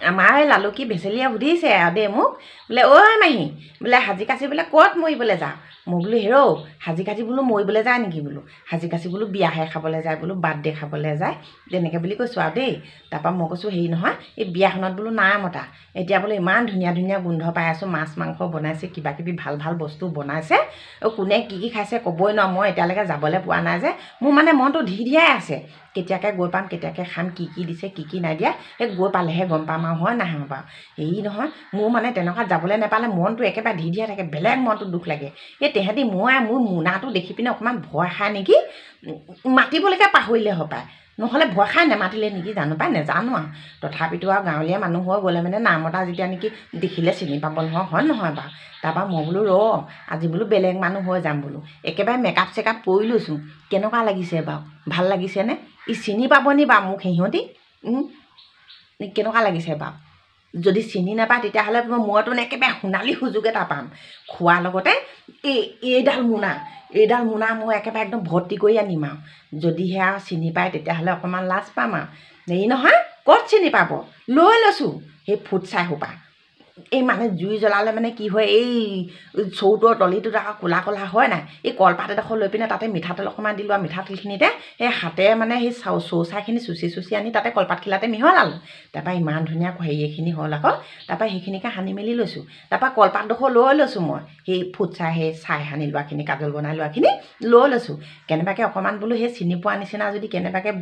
আমাৰ লালুকি ভেচেলিয়ে সুধিছে আৰু দেই মোক বোলে ঐ মাহী বোলে সাজি কাচি বোলে ক'ত মৰিবলৈ যা মই বোলো হেৰৌ সাজি কাচি বোলো মৰিবলৈ যায় নেকি বোলো সাজি কাচি বোলো বিয়াহে খাবলৈ যায় বোলো বাৰ্থডে খাবলৈ যায় তেনেকৈ বুলি কৈছোঁ আৰু দেই তাৰপৰা মই কৈছোঁ হেৰি নহয় এই বিয়াখনত বোলো নাই মতা এতিয়া বোলো ইমান ধুনীয়া ধুনীয়া গোন্ধ পাই আছোঁ মাছ মাংস বনাইছে কিবা কিবি ভাল ভাল বস্তু বনাইছে কোনে কি খাইছে ক'বই নোৱাৰোঁ মই এতিয়ালৈকে যাবলৈ পোৱা নাই যে মোৰ মানে মনটো ধিয়াই আছে কেতিয়াকৈ গৈ পাম কেতিয়াকৈ খাম কি দিছে কি নাই দিয়া সেই গৈ পালেহে গম পাম আৰু হয় নাহে বাৰু হেৰি নহয় মোৰ মানে তেনেকুৱা যাবলৈ নাপালে মনটো একেবাৰে ধিয়াই থাকে বেলেগ মনটো দুখ লাগে এই তেহেঁতি মোৰ মোনাটো দেখি পিনে অকণমান ভয় খায় নেকি মাতিবলৈকে পাহৰিলে হপায় নহ'লে ভয় খাই নেমাতিলে নেকি জানো পাই নেজানো আৰু তথাপিতো আৰু গাঁৱলীয়া মানুহ হৈ গ'লে মানে নামতা যেতিয়া নেকি দেখিলে চিনি পাব নহয় হয় নহয় বাৰু তাৰপৰা মই বোলো আজি বোলো বেলেগ মানুহ হৈ যাম বোলো একেবাৰে মেকআপ চেকআপ কৰি লৈছোঁ কেনেকুৱা লাগিছে বাৰু ভাল লাগিছেনে ই চিনি পাবনি বাৰু মোক সিহঁতি কেনেকুৱা লাগিছে বাৰু যদি চিনি নাপায় তেতিয়াহ'লে মইতো একেবাৰে সোণালী সুযোগ এটা পাম খোৱাৰ লগতে এইডাল মোনা মই একেবাৰে একদম ভৰ্তি কৰি আনিম আৰু যদিহে আৰু চিনি পায় তেতিয়াহ'লে অকণমান লাজ পাম আৰু হেৰি নহয় ক'ত চিনি পাব লৈ লৈছোঁ সেই ফুটছাই সোপা এই মানে জুই জ্বলালে মানে কি হয় এই চৌতৰ তলিটোত আকৌ ক'লা ক'লা হয় নাই এই কলপাত এডোখৰ লৈ পিনে তাতে মিঠাতেল অকণমান দিলোঁ আৰু মিঠাতেলখিনিতে সেই হাতেৰে মানে সেই চৌচাখিনি চুচি আনি তাতে কলপাতখিলাতে মিহলালোঁ তাৰপৰা ইমান ধুনীয়া হেৰি এখিনি হ'ল আকৌ তাৰপৰা সেইখিনিকে সানি মেলি লৈছোঁ তাৰপৰা কলপাতডোখৰ লৈ লৈছোঁ মই সেই ফুটছাই সেই চাই সানি লোৱাখিনি কাজল বনাই লোৱাখিনি লৈ লৈছোঁ কেনেবাকৈ অকণমান বোলো সেই চিনি পোৱা নিচিনা যদি কেনেবাকৈ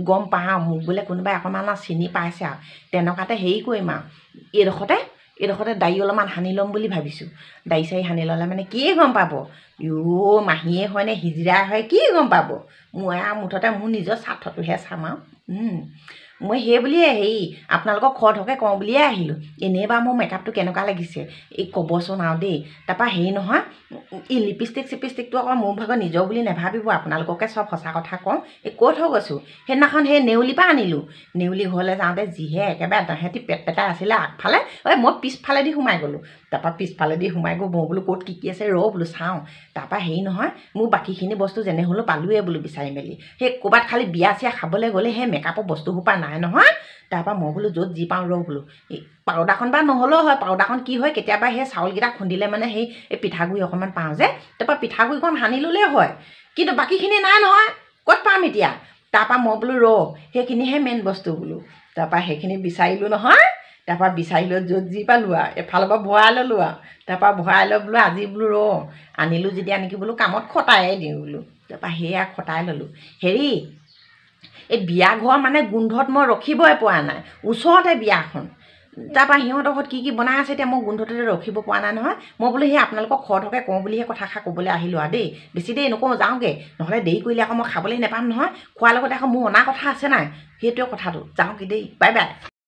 গম পাওঁ মোক বোলে কোনোবাই অকণমান আৰু চিনি পাইছে আৰু তেনেকুৱাতে হেৰি কৰিম আৰু এইডোখৰতে দাড়ি অলপমান সানি ল'ম বুলি ভাবিছোঁ দাড়ি চাৰি সানি ল'লে মানে কি গম পাব মাহীয়ে হয়নে হিজিৰাই হয় কি গম পাব মই আৰু মুঠতে মোৰ নিজৰ স্বাৰ্থটোহে চাম আৰু মই সেই বুলিয়ে হেৰি আপোনালোকক খৰধৰকৈ কওঁ বুলিয়ে আহিলোঁ এনেই বাৰু মোৰ মেকআপটো কেনেকুৱা লাগিছে এই ক'বচোন আৰু দেই তাৰপৰা হেৰি নহয় এই লিপষ্টিকটো আকৌ মোৰ ভাগৰ নিজৰ বুলি নাভাবিব আপোনালোককে চব সঁচা কথা কওঁ এই ক'ত হৈ গৈছোঁ সেইদিনাখন সেই নেউলিৰ পৰা আনিলোঁ নেউলি ঘৰলৈ যাওঁতে যিহে একেবাৰে তাহেঁতি পেটাই আছিলে আগফালে মই পিছফালেদি সোমাই গ'লোঁ তাৰপৰা পিছফালেদি সোমাই গৈ মই বোলো ক'ত কি আছে বোলো চাওঁ তাৰপৰা হেৰি নহয় মোৰ বাকীখিনি বস্তু যেনে হ'লেও পালোৱে বোলো বিচাৰি মেলি সেই ক'ৰবাত খালি বিয়া চিয়া খাবলৈ গ'লে সেই মেকআপৰ বস্তুসোপা নাই নহয় তাৰপৰা মই বোলো য'ত যি পাওঁ বোলো এই পাউডাৰখন বা নহ'লেও হয় পাউডাৰখন কি হয় কেতিয়াবা সেই চাউলকেইটা খুন্দিলে মানে সেই পিঠাগুড়ি অকণমান পাওঁ যে তাৰপৰা পিঠাগুড়িখন সানি ল'লেই হয় কিন্তু বাকীখিনি নাই নহয় ক'ত পাম এতিয়া তাৰপৰা মই বোলো সেইখিনিহে মেইন বস্তু বোলো তাৰপৰা সেইখিনি বিচাৰিলোঁ নহয় তাৰপৰা বিচাৰি লৈ য'ত যি পালোঁ আৰু এফালৰ পৰা ভৰাই ল'লোঁ আৰু তাৰপৰা ভৰাই লৈ বোলো আজি বোলো আনিলোঁ যেতিয়া নেকি বোলো কামত খটায়ে দিওঁ বোলো তাৰপৰা সেয়া খটাই ল'লোঁ হেৰি এই বিয়া ঘৰ মানে গোন্ধত মই ৰখিবই পৰা নাই ওচৰতে বিয়াখন তাৰপৰা সিহঁতৰ ঘৰত কি বনাই আছে এতিয়া মই গোন্ধটোতে ৰখিব পৰা নাই নহয় মই বোলো সেই আপোনালোকক খৰধৰকৈ কওঁ বুলিহে কথাষাৰ ক'বলৈ আহিলোঁ আৰু দেই বেছি দেৰি নকওঁ যাওঁগৈ নহ'লে দেৰি কৰিলে আকৌ মই খাবলৈ নাপাম নহয় খোৱাৰ লগতে আকৌ মোৰ অনা কথা আছে নাই সেইটোৱে কথাটো যাওঁগৈ দেই বাই বাই